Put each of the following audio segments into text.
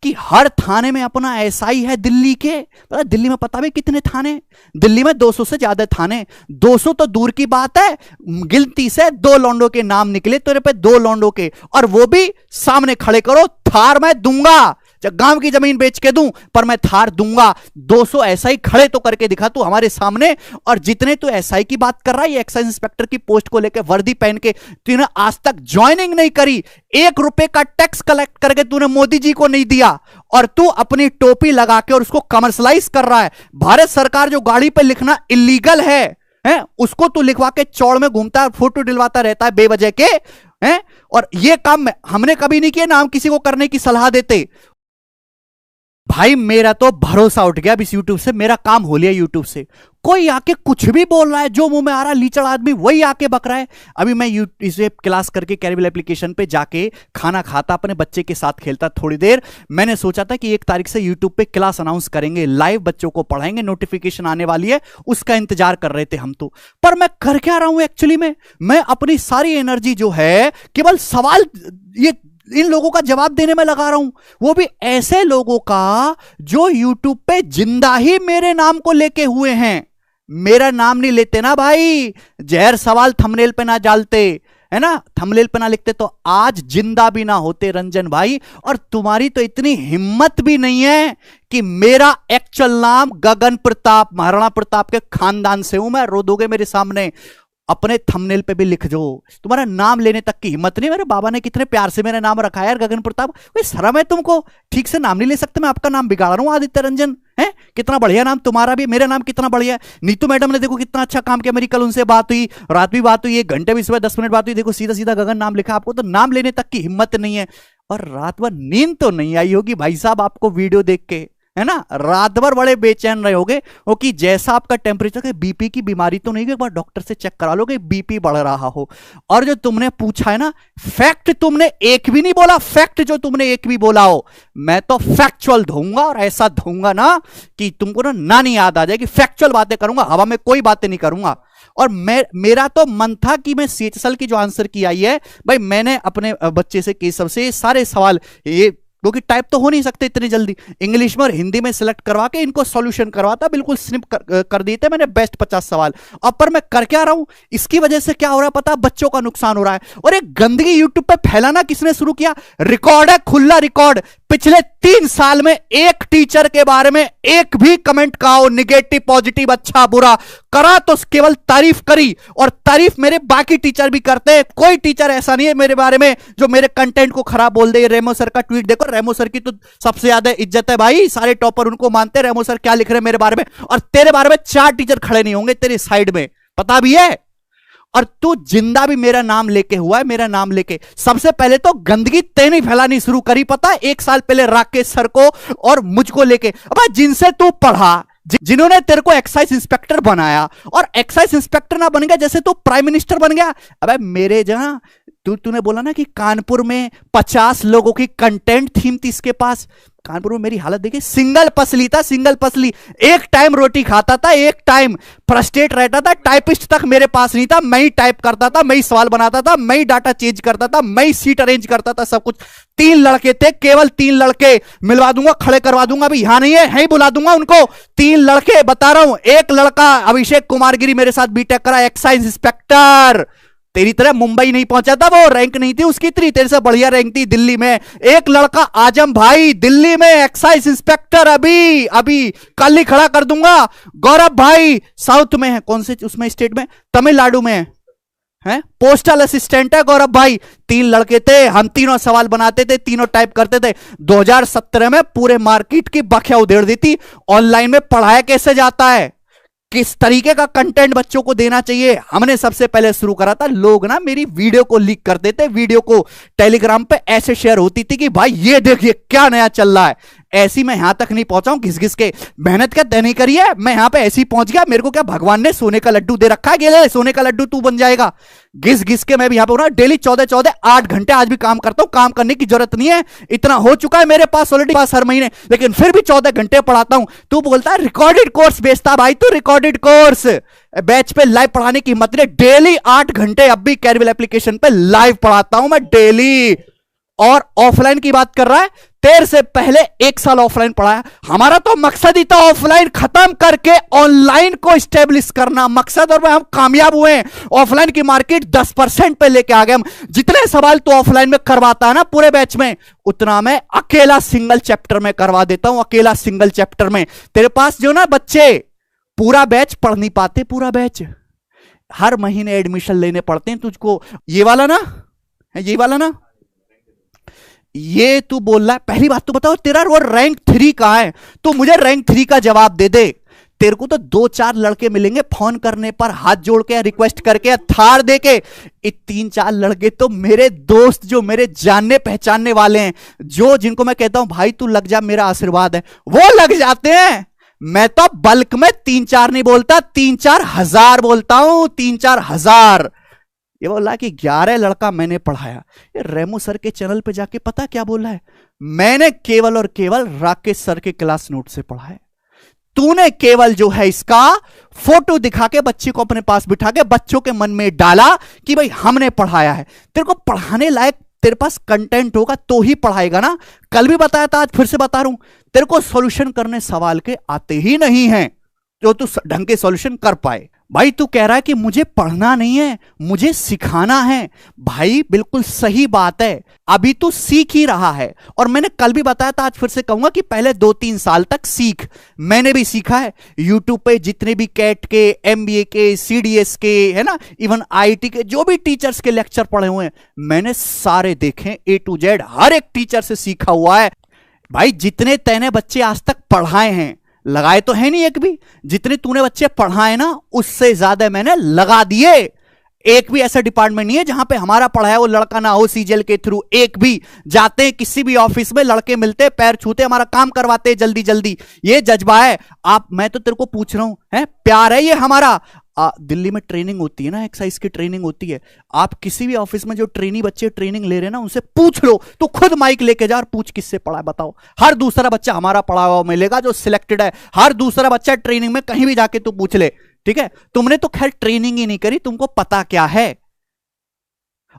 कि हर थाने में अपना एसआई है दिल्ली के। पता दिल्ली में पता भी कितने थाने? दिल्ली में 200 से ज्यादा थाने। 200 तो दूर की बात है, गिनती से 2 लौंडों के नाम निकले तेरे पे, 2 लौंडों के, और वो भी सामने खड़े करो। थार मैं दूंगा, गांव की जमीन बेच के दूं, पर मैं थार दूंगा। 200 एसआई खड़े तो करके दिखा तू हमारे सामने। और जितने तू एसआई की बात कर रहा है, एक्साइज इंस्पेक्टर की पोस्ट को लेकर वर्दी पहन के, तूने आज तक ज्वाइनिंग नहीं करी, 1 रुपए का टैक्स कलेक्ट करके तूने मोदी जी को नहीं दिया, और तू अपनी टोपी लगा के और उसको कमर्शलाइज कर रहा है। भारत सरकार जो गाड़ी पे लिखना इलीगल है, उसको तू लिखवा के चौड़ में घूमता है, फोटो दिलवाता रहता है बेवजह के, हैं? और ये काम हमने कभी नहीं किया ना, हम किसी को करने की सलाह देते। भाई मेरा तो भरोसा उठ गया अब इस यूट्यूब से, मेरा काम हो लिया यूट्यूब से। कोई आके कुछ भी बोल रहा है, जो मुंह में आ रहा है, लीचड़ आदमी वही आके बक रहा है। अभी मैं इसे क्लास करके कैरिबल एप्लीकेशन पे जाके खाना खाता, अपने बच्चे के साथ खेलता थोड़ी देर। मैंने सोचा था कि 1 तारीख से यूट्यूब पे क्लास अनाउंस करेंगे, लाइव बच्चों को पढ़ाएंगे, नोटिफिकेशन आने वाली है, उसका इंतजार कर रहे थे हम तो। पर मैं कर क्या रहा हूं एक्चुअली में? मैं अपनी सारी एनर्जी जो है केवल सवाल, ये इन लोगों का जवाब देने में लगा रहा हूं, वो भी ऐसे लोगों का जो यूट्यूब पे जिंदा ही मेरे नाम को लेके हुए हैं। मेरा नाम नहीं लेते ना भाई, जहर सवाल थंबनेल पे ना डालते, है ना, थंबनेल पे ना लिखते तो आज जिंदा भी ना होते रंजन भाई। और तुम्हारी तो इतनी हिम्मत भी नहीं है कि मेरा एक्चुअल नाम गगन प्रताप, महाराणा प्रताप के खानदान से हूं मैं, रो दोगे मेरे सामने। अपने थंबनेल पे भी लिख दो, तुम्हारा नाम लेने तक की हिम्मत नहीं। मेरे बाबा ने कितने प्यार से मेरा नाम रखा है यार, गगन प्रताप। कोई शर्म है तुमको? ठीक से नाम नहीं ले सकते? मैं आपका नाम बिगाड़ रहा हूं आदित्य रंजन, है? कितना बढ़िया नाम तुम्हारा भी, मेरा नाम कितना बढ़िया है। नीतू मैडम ने देखो कितना अच्छा काम किया, मेरी कल उनसे बात हुई, रात भी बात हुई, 1 घंटे भी, सुबह 10 मिनट बात हुई, देखो सीधा सीधा गगन नाम लिखा। आपको तो नाम लेने तक की हिम्मत नहीं है। और रात भर नींद तो नहीं आई होगी भाई साहब आपको वीडियो देख के, है ना? रात भर बड़े बेचैन रहे होगे, वो कि जैसा आपका टेम्परेचर है, बीपी की बीमारी तो नहीं है, एक बार डॉक्टर से चेक करा लो कि बीपी बढ़ रहा हो। और जो तुमने पूछा है ना, फैक्ट तुमने एक भी नहीं बोला, फैक्ट जो तुमने एक भी बोला हो, मैं तो फैक्चुअल दूंगा, और ऐसा दूंगा ना कि तुमको ना नहीं याद आ जाएगी। फैक्चुअल बातें करूंगा, हवा में कोई बातें नहीं करूंगा। और मेरा तो मन था कि मैं सीएचएसएल की जो आंसर की आई है भाई, मैंने अपने बच्चे से, केशव से, सारे सवाल, ये क्योंकि टाइप तो हो नहीं सकते इतनी जल्दी, इंग्लिश में और हिंदी में सिलेक्ट करवा के इनको सॉल्यूशन करवाता, बिल्कुल स्निप कर दिए थे मैंने बेस्ट 50 सवाल। अब पर मैं कर क्या रहा हूं, इसकी वजह से क्या हो रहा है पता? बच्चों का नुकसान हो रहा है। और एक गंदगी यूट्यूब पे फैलाना किसने शुरू किया? रिकॉर्ड है, खुला रिकॉर्ड, पिछले 3 साल में एक टीचर के बारे में एक भी कमेंट का हो, निगेटिव पॉजिटिव अच्छा बुरा करा तो केवल तारीफ करी, और तारीफ मेरे बाकी टीचर भी करते हैं। कोई टीचर ऐसा नहीं है मेरे बारे में जो मेरे कंटेंट को खराब बोल दे। रेमो सर का ट्वीट देखो, रेमो सर की तो सबसे ज्यादा इज्जत है भाई, सारे टॉपर उनको मानते हैं। रेमो सर क्या लिख रहे हैं मेरे बारे में, और तेरे बारे में 4 टीचर खड़े नहीं होंगे तेरे साइड में, पता भी है। और तू जिंदा भी मेरा नाम लेके हुआ है, मेरा नाम लेके। सबसे पहले तो गंदगी तेने फैलानी शुरू करी, पता है, 1 साल पहले राकेश सर को और मुझको लेके। अब जिनसे तू पढ़ा, जिन्होंने तेरे को एक्साइज इंस्पेक्टर बनाया, और एक्साइज इंस्पेक्टर ना बन गया जैसे तू प्राइम मिनिस्टर बन गया। अबे मेरे जहां तूने बोला ना कि कानपुर में 50 लोगों की कंटेंट थीम थी इसके पास, कानपुर में मेरी हालत देखिए, सिंगल पसली था, सिंगल पसली। एक टाइम रोटी खाता था, एक टाइम फ्रस्ट्रेट रहता था, टाइपिस्ट तक मेरे पास नहीं था, मैं ही टाइप करता था, मैं ही सवाल बनाता था, मैं ही डाटा चेंज करता था, मैं ही सीट अरेंज करता था, सब कुछ। 3 लड़के थे, केवल 3 लड़के मिलवा दूंगा, खड़े करवा दूंगा, अभी यहां नहीं है ही बुला दूंगा उनको। 3 लड़के बता रहा हूं, एक लड़का अभिषेक कुमार गिरी मेरे साथ बीटेक करा, एक्साइज इंस्पेक्टर, तेरी तरह मुंबई नहीं पहुंचा था वो, रैंक नहीं थी उसकी इतनी, तेरे से बढ़िया रैंक थी दिल्ली में। एक लड़का आजम भाई दिल्ली में एक्साइज इंस्पेक्टर, अभी कल ही खड़ा कर दूंगा। गौरव भाई साउथ में है, कौन से उसमें स्टेट में, तमिलनाडु में है, पोस्टल असिस्टेंट है गौरव भाई। 3 लड़के थे, हम तीनों सवाल बनाते थे, तीनों टाइप करते थे। 2017 में पूरे मार्केट की बखिया उधेड़ दी थी। ऑनलाइन में पढ़ाया कैसे जाता है, किस तरीके का कंटेंट बच्चों को देना चाहिए, हमने सबसे पहले शुरू करा था। लोग ना मेरी वीडियो को लीक करते थे, वीडियो को टेलीग्राम पे ऐसे शेयर होती थी कि भाई ये देखिए क्या नया चल रहा है। ऐसी मैं यहां तक नहीं पहुंचा हूं घिस घिस के, मेहनत क्या तय नहीं करी है, मैं यहां पे ऐसी पहुंच गया। मेरे को क्या भगवान ने सोने का लड्डू दे रखा है, गेले सोने का लड्डू तू बन जाएगा। घिस घिस के मैं भी यहां पे हूं, डेली 14 8 घंटे आज भी काम करता हूं। काम करने की जरूरत नहीं है, इतना हो चुका है मेरे पास ऑलरेडी पास हर महीने, लेकिन फिर भी 14 घंटे पढ़ाता हूं। तू बोलता है रिकॉर्डेड कोर्स बेचता भाई, तू रिकॉर्डेड कोर्स बैच पे लाइव पढ़ाने की हिम्मत नहीं। डेली 8 घंटे अब भी कैरिबल एप्लीकेशन पे लाइव पढ़ाता हूं मैं डेली। और ऑफलाइन की बात कर रहा है, तेरे से पहले 1 साल ऑफलाइन पढ़ाया। हमारा तो मकसद ही था ऑफलाइन खत्म करके ऑनलाइन को स्टेब्लिश करना, मकसद, और हम कामयाब हुए हैं। ऑफलाइन की मार्केट 10% पे लेके आ गए हम। जितने सवाल तो ऑफलाइन में करवाता है ना पूरे बैच में, उतना मैं अकेला सिंगल चैप्टर में करवा देता हूं, अकेला सिंगल चैप्टर में। तेरे पास जो ना बच्चे पूरा बैच पढ़ नहीं पाते, पूरा बैच हर महीने एडमिशन लेने पड़ते हैं तुझको। ये वाला ना, ये वाला ना, ये तू बोल रहा है। पहली बात तो बताओ तेरा वो रैंक 3 कहां है? तो मुझे रैंक 3 का जवाब दे दे। तेरे को तो 2-4 लड़के मिलेंगे फोन करने पर, हाथ जोड़ के, रिक्वेस्ट करके, थार दे के। 3-4 लड़के तो मेरे दोस्त, जो मेरे जानने पहचानने वाले हैं, जो जिनको मैं कहता हूं भाई तू लग जा, मेरा आशीर्वाद है, वो लग जाते हैं। मैं तो बल्क में 3-4 नहीं बोलता, 3-4 हजार बोलता हूं, 3-4 हजार। ये बोला कि 11 लड़का मैंने पढ़ाया। ये रेमो सर के चैनल पे जाके पता क्या बोला है? मैंने केवल और केवल राकेश सर के क्लास नोट से पढ़ा है। तूने केवल जो है इसका फोटो दिखा के बच्चे को अपने पास बिठा के बच्चों के मन में डाला कि भाई हमने पढ़ाया है। तेरे को पढ़ाने लायक तेरे पास कंटेंट होगा तो ही पढ़ाएगा ना। कल भी बताया था, आज फिर से बता रहा हूं, तेरे को सॉल्यूशन करने सवाल के आते ही नहीं है जो तू ढंग के सॉल्यूशन कर पाए। भाई तू कह रहा है कि मुझे पढ़ना नहीं है, मुझे सिखाना है। भाई बिल्कुल सही बात है, अभी तू सीख ही रहा है। और मैंने कल भी बताया था, आज फिर से कहूंगा कि पहले 2-3 साल तक सीख। मैंने भी सीखा है यूट्यूब पे, जितने भी कैट के, एमबीए के, सीडीएस के, है ना, इवन आईटी के जो भी टीचर्स के लेक्चर पढ़े हुए हैं मैंने सारे देखे, A to Z हर एक टीचर से सीखा हुआ है। भाई जितने तैने बच्चे आज तक पढ़ाए हैं, लगाए तो है नहीं एक भी, जितने तूने बच्चे पढ़ाए ना उससे ज्यादा मैंने लगा दिए। एक भी ऐसा डिपार्टमेंट नहीं है जहां पे हमारा पढ़ाया वो लड़का ना हो सीजीएल के थ्रू। एक भी जाते हैं किसी भी ऑफिस में, लड़के मिलते, पैर छूते, हमारा काम करवाते जल्दी जल्दी। ये जज्बा है। आप, मैं तो तेरे को पूछ रहा हूं, है प्यार है ये हमारा। दिल्ली में ट्रेनिंग होती है ना, एक्सरसाइज की ट्रेनिंग होती है। आप किसी भी ऑफिस में जो ट्रेनी बच्चे ट्रेनिंग ले रहे हैं ना, उनसे पूछ लो, तो खुद माइक लेके जा और पूछ किससे पढ़ा है बताओ। हर दूसरा बच्चा हमारा पढ़ा हुआ मिलेगा जो सिलेक्टेड है। हर दूसरा बच्चा ट्रेनिंग में कहीं भी जाके तू पूछ ले, ठीक है। तुमने तो खैर ट्रेनिंग ही नहीं करी, तुमको पता क्या है।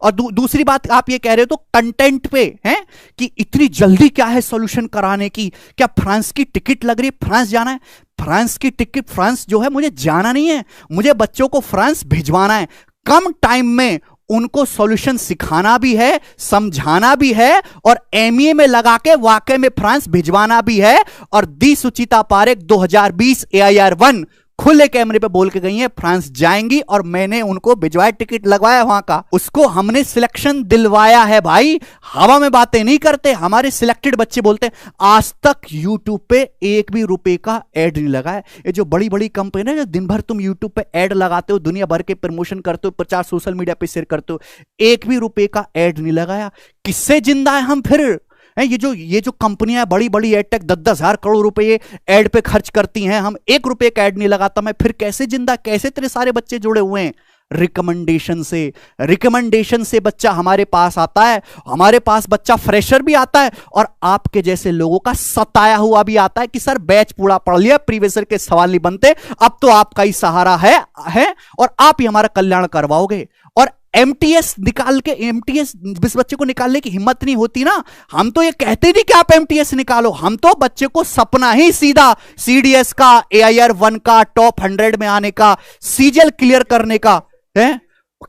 और दूसरी बात आप ये कह रहे हो तो कंटेंट पे हैं कि इतनी जल्दी क्या है सॉल्यूशन कराने की? क्या फ्रांस की टिकट लग रही है, फ्रांस जाना है? फ्रांस की टिकट, फ्रांस जो है मुझे जाना नहीं है, मुझे बच्चों को फ्रांस भिजवाना है। कम टाइम में उनको सॉल्यूशन सिखाना भी है, समझाना भी है, और एमईए में लगा के वाकई में फ्रांस भिजवाना भी है। और दी सुचिता पारेख 2020 AIR1 खुले कैमरे पे बोल के गई है फ्रांस जाएंगी, और मैंने उनको भिजवाया, टिकट लगवाया वहां का, उसको हमने सिलेक्शन दिलवाया है। भाई हवा में बातें नहीं करते, हमारे सिलेक्टेड बच्चे बोलते। आज तक यूट्यूब पे एक भी रुपए का एड नहीं लगा है। ये जो बड़ी बड़ी कंपनी है, जो दिन भर तुम यूट्यूब पे एड लगाते हो, दुनिया भर के प्रमोशन करते हो, प्रचार सोशल मीडिया पे शेयर करते हो, एक भी रुपए का एड नहीं लगाया। किससे जिंदा है हम फिर? ये जो कंपनियां बड़ी बड़ी एडटेक 10-10 हजार करोड़ रुपए एड पे खर्च करती हैं, हम 1 रुपए का एड नहीं लगाता। मैं फिर कैसे जिंदा, कैसे तेरे सारे बच्चे जुड़े हुए हैं? रिकमेंडेशन से। रिकमेंडेशन से बच्चा हमारे पास आता है, हमारे पास बच्चा फ्रेशर भी आता है, और आपके जैसे लोगों का सताया हुआ भी आता है कि सर बैच पूरा पढ़ लिया, प्रीवियस ईयर के सवाल नहीं बनते, अब तो आपका ही सहारा है और आप ही हमारा कल्याण करवाओगे। और एमटीएस निकाल के, एमटीएस जिस बच्चे को निकालने की हिम्मत नहीं होती ना, हम तो ये कहते नहीं कि आप एमटीएस निकालो, हम तो बच्चे को सपना ही सीधा सीडीएस का, AIR1 का, टॉप 100 में आने का, सीजीएल क्लियर करने का है।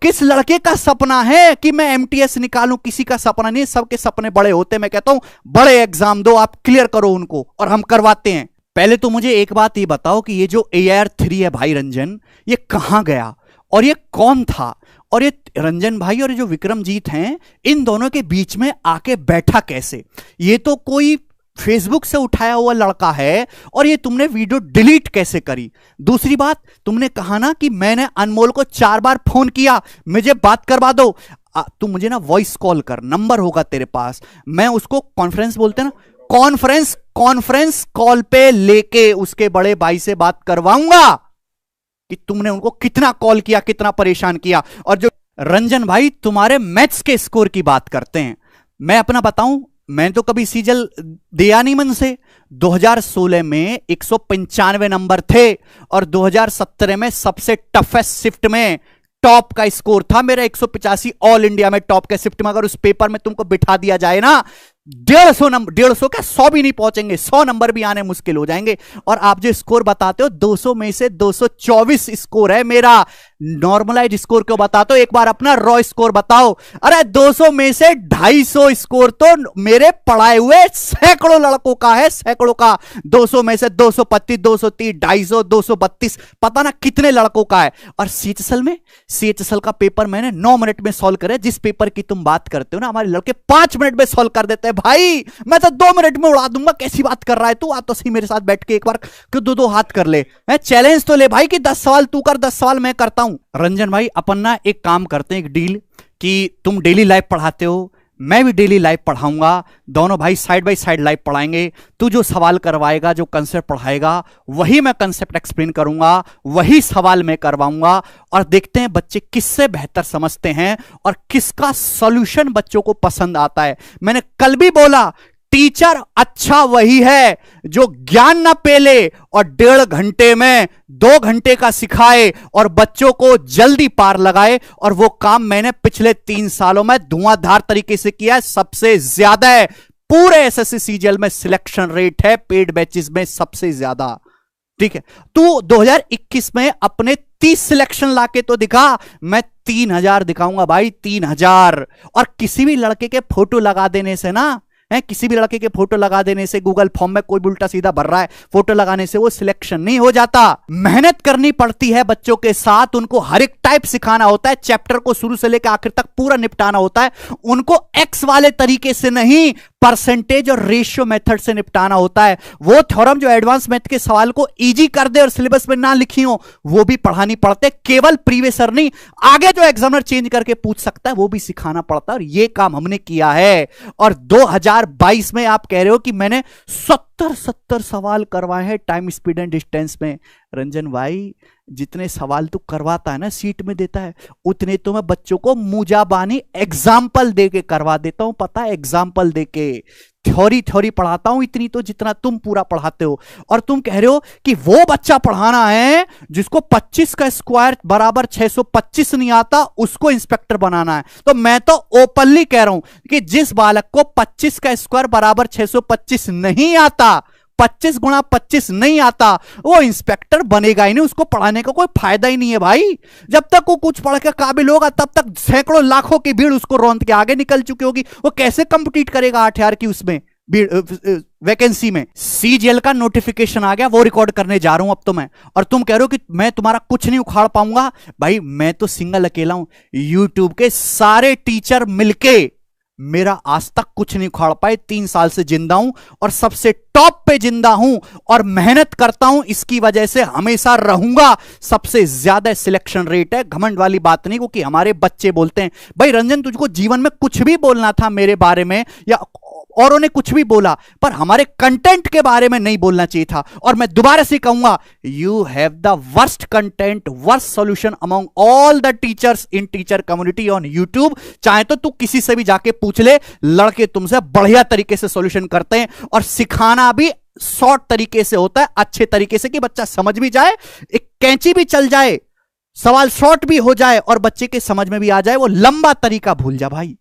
किस लड़के का सपना है कि मैं एमटीएस निकालूं? किसी का सपना नहीं, सबके सपने बड़े होते हैं। मैं कहता हूं बड़े एग्जाम दो, आप क्लियर करो उनको, और हम करवाते हैं। पहले तो मुझे एक बात ये बताओ कि ये जो AIR3 है भाई रंजन, ये कहां गया और ये कौन था? और ये रंजन भाई और ये जो विक्रमजीत हैं, इन दोनों के बीच में आके बैठा कैसे? ये तो कोई फेसबुक से उठाया हुआ लड़का है, और ये तुमने वीडियो डिलीट कैसे करी? दूसरी बात, तुमने कहा ना कि मैंने अनमोल को 4 बार फोन किया, मुझे बात करवा दो। तू मुझे ना वॉइस कॉल कर, नंबर होगा तेरे पास, मैं उसको कॉन्फ्रेंस बोलते ना, कॉन्फ्रेंस कॉल पे लेके उसके बड़े भाई से बात करवाऊंगा कि तुमने उनको कितना कॉल किया, कितना परेशान किया। और जो रंजन भाई तुम्हारे मैथ्स के स्कोर की बात करते हैं, मैं अपना बताऊं, मैं तो कभी सीजल दिया नहीं मन से। 2016 में 195 नंबर थे, और 2017 में सबसे टफेस्ट शिफ्ट में टॉप का स्कोर था मेरा 185 ऑल इंडिया में टॉप के शिफ्ट में। अगर उस पेपर में तुमको बिठा दिया जाए ना 150 नंबर, 150 क्या 100 भी नहीं पहुंचेंगे, 100 नंबर भी आने मुश्किल हो जाएंगे। और आप जो स्कोर बताते हो 200 में से 224 स्कोर है मेरा। नॉर्मलाइज स्कोर क्यों बताते हो, एक बार अपना रॉ स्कोर बताओ। अरे 200 में से 250 स्कोर तो मेरे पढ़ाए हुए सैकड़ों लड़कों का है, सैकड़ों का। 200 में से 225, 230, 250, 232, पता ना कितने लड़कों का है। और सीएचएसएल में, सीएचएसएल का पेपर मैंने 9 मिनट में सॉल्व करे। जिस पेपर की तुम बात करते हो ना, हमारे लड़के 5 मिनट में सॉल्व कर देते हैं भाई। मैं तो 2 मिनट में उड़ा दूंगा। कैसी बात कर रहा है तू? आ तो सही मेरे साथ बैठ के एक बार क्यों दो हाथ कर ले, चैलेंज तो ले भाई कि 10 सवाल तू कर, 10 सवाल मैं करता हूं। रंजन भाई अपन ना एक काम करते हैं, एक डील, कि तुम डेली लाइव पढ़ाते हो, मैं भी डेली लाइव पढ़ाऊंगा, दोनों भाई साइड बाय साइड लाइव पढ़ाएंगे। तू जो सवाल करवाएगा, जो कंसेप्ट पढ़ाएगा, वही मैं कंसेप्ट एक्सप्लेन करूंगा, वही सवाल मैं करवाऊंगा। और देखते हैं बच्चे किससे बेहतर समझते हैं और किसका सॉल्यूशन बच्चों को पसंद आता है। मैंने कल भी बोला, टीचर अच्छा वही है जो ज्ञान ना पेले और 1.5 घंटे में 2 घंटे का सिखाए और बच्चों को जल्दी पार लगाए। और वो काम मैंने पिछले 3 सालों में धुआंधार तरीके से किया है, सबसे ज्यादा है। पूरे एसएससी सीजीएल में सिलेक्शन रेट है पेड बैचेस में सबसे ज्यादा। ठीक है, तू 2021 में अपने 30 सिलेक्शन लाके तो दिखा, मैं 3000 दिखाऊंगा भाई, 3000। और किसी भी लड़के के फोटो लगा देने से ना, किसी भी लड़के के फोटो लगा देने से, गूगल फॉर्म में कोई उल्टा सीधा भर रहा है, फोटो लगाने से वो सिलेक्शन नहीं हो जाता। मेहनत करनी पड़ती है बच्चों के साथ, उनको हर एक टाइप सिखाना होता है, चैप्टर को शुरू से लेकर आखिर तक पूरा निपटाना होता है। उनको एक्स वाले तरीके से नहीं, परसेंटेज और रेशियो मेथड से निपटाना होता है। वो थ्योरम जो एडवांस मैथ के सवाल को इजी कर दे और सिलेबस में ना लिखी हो, वो भी पढ़ानी पड़ते। केवल प्रीवियसर नहीं, आगे जो एग्जामिनर चेंज करके पूछ सकता है वो भी सिखाना पड़ता है। और ये काम हमने किया है। और 2022 में आप कह रहे हो कि मैंने 70 सवाल करवाए हैं टाइम, स्पीड एंड डिस्टेंस में। रंजन भाई, जितने सवाल तू करवाता है ना, सीट में देता है, उतने तो मैं बच्चों को मुजाबानी एग्जाम्पल देके करवा देता हूं। पता है, एग्जाम्पल देके थ्योरी पढ़ाता हूं, इतनी तो जितना तुम पूरा पढ़ाते हो। और तुम कह रहे हो कि वो बच्चा पढ़ाना है जिसको 25 का स्क्वायर बराबर 625 नहीं आता, उसको इंस्पेक्टर बनाना है। तो मैं तो ओपनली कह रहा हूं कि जिस बालक को 25 का स्क्वायर बराबर 625 नहीं आता, 25 गुणा 25 नहीं आता, वो इंस्पेक्टर बनेगा ही नहीं। उसको पढ़ाने का कोई फायदा ही नहीं है भाई। जब तक वो कुछ पढ़ के काबिल होगा, तब तक सैकड़ों लाखों की भीड़ उसको रौंद के आगे निकल चुकी होगी। वो कैसे कंपीट करेगा 8,000 की उसमें वैकेंसी में। सीजीएल का नोटिफिकेशन आ गया, वो रिकॉर्ड करने जा रहा हूं अब तो मैं। और तुम कह रहे हो कि मैं तुम्हारा कुछ नहीं उखाड़ पाऊंगा। भाई मैं तो सिंगल अकेला हूं, यूट्यूब के सारे टीचर मिलके मेरा आज तक कुछ नहीं उखाड़ पाए। 3 साल से जिंदा हूं और सबसे टॉप पे जिंदा हूं और मेहनत करता हूं, इसकी वजह से हमेशा रहूंगा। सबसे ज्यादा सिलेक्शन रेट है, घमंड वाली बात नहीं, क्योंकि हमारे बच्चे बोलते हैं भाई रंजन तुझको जीवन में कुछ भी बोलना था मेरे बारे में, या औरों ने कुछ भी बोला, पर हमारे कंटेंट के बारे में नहीं बोलना चाहिए था। और मैं दोबारा से कहूंगा, you have the worst content, worst solution among all the teachers in teacher community on YouTube. चाहे तो तू किसी से भी जाके पूछ ले, लड़के तुमसे बढ़िया तरीके से सॉल्यूशन करते हैं। और सिखाना भी शॉर्ट तरीके से होता है, अच्छे तरीके से, कि बच्चा समझ भी जाए, एक कैंची भी चल जाए, सवाल शॉर्ट भी हो जाए और बच्चे के समझ में भी आ जाए। वो लंबा तरीका भूल जा भाई।